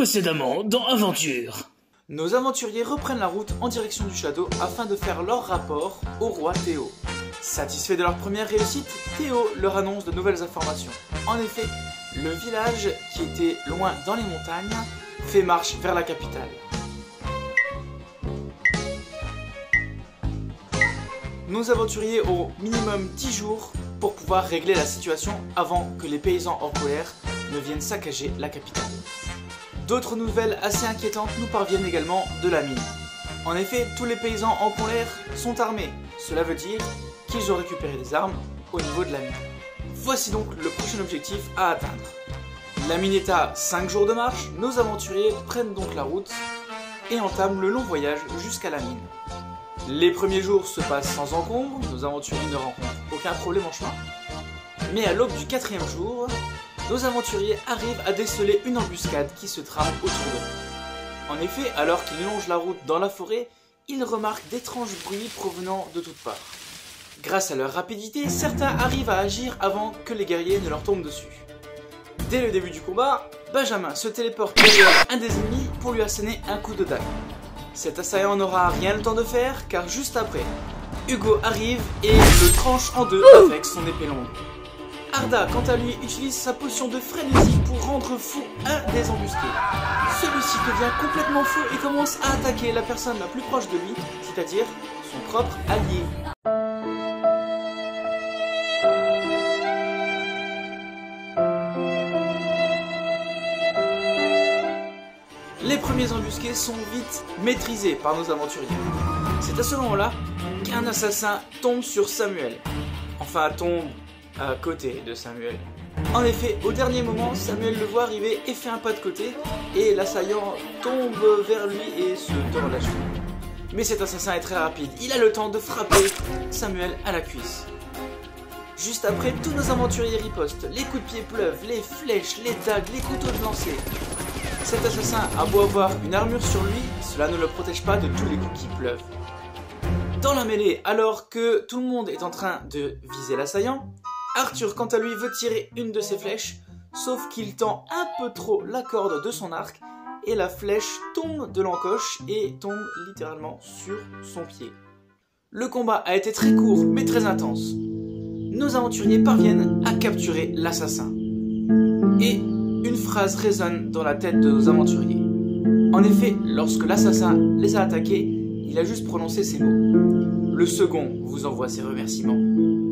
Précédemment dans Aventure. Nos aventuriers reprennent la route en direction du château afin de faire leur rapport au roi Théo. Satisfait de leur première réussite, Théo leur annonce de nouvelles informations. En effet, le village, qui était loin dans les montagnes, fait marche vers la capitale. Nos aventuriers auront minimum 10 jours pour pouvoir régler la situation avant que les paysans en colère ne viennent saccager la capitale. D'autres nouvelles assez inquiétantes nous parviennent également de la mine. En effet, tous les paysans en colère sont armés. Cela veut dire qu'ils ont récupéré des armes au niveau de la mine. Voici donc le prochain objectif à atteindre. La mine est à 5 jours de marche, nos aventuriers prennent donc la route et entament le long voyage jusqu'à la mine. Les premiers jours se passent sans encombre, nos aventuriers ne rencontrent aucun problème en chemin. Mais à l'aube du 4e jour, nos aventuriers arrivent à déceler une embuscade qui se trame autour d'eux. En effet, alors qu'ils longent la route dans la forêt, ils remarquent d'étranges bruits provenant de toutes parts. Grâce à leur rapidité, certains arrivent à agir avant que les guerriers ne leur tombent dessus. Dès le début du combat, Benjamin se téléporte derrière un des ennemis pour lui asséner un coup de dague. Cet assaillant n'aura rien le temps de faire car juste après, Hugo arrive et le tranche en deux avec son épée longue. Arda, quant à lui, utilise sa potion de frénésie pour rendre fou un des embusqués. Celui-ci devient complètement fou et commence à attaquer la personne la plus proche de lui, c'est-à-dire son propre allié. Les premiers embusqués sont vite maîtrisés par nos aventuriers. C'est à ce moment-là qu'un assassin tombe sur Samuel. Enfin, tombe à côté de Samuel. En effet, au dernier moment, Samuel le voit arriver et fait un pas de côté, et l'assaillant tombe vers lui et se tord la cheville. Mais cet assassin est très rapide, il a le temps de frapper Samuel à la cuisse. Juste après, tous nos aventuriers ripostent, les coups de pied pleuvent, les flèches, les dagues, les couteaux de lancer. Cet assassin a beau avoir une armure sur lui, cela ne le protège pas de tous les coups qui pleuvent. Dans la mêlée, alors que tout le monde est en train de viser l'assaillant, Arthur, quant à lui, veut tirer une de ses flèches, sauf qu'il tend un peu trop la corde de son arc et la flèche tombe de l'encoche et tombe littéralement sur son pied. Le combat a été très court mais très intense. Nos aventuriers parviennent à capturer l'assassin. Et une phrase résonne dans la tête de nos aventuriers. En effet, lorsque l'assassin les a attaqués, il a juste prononcé ces mots. Le second vous envoie ses remerciements.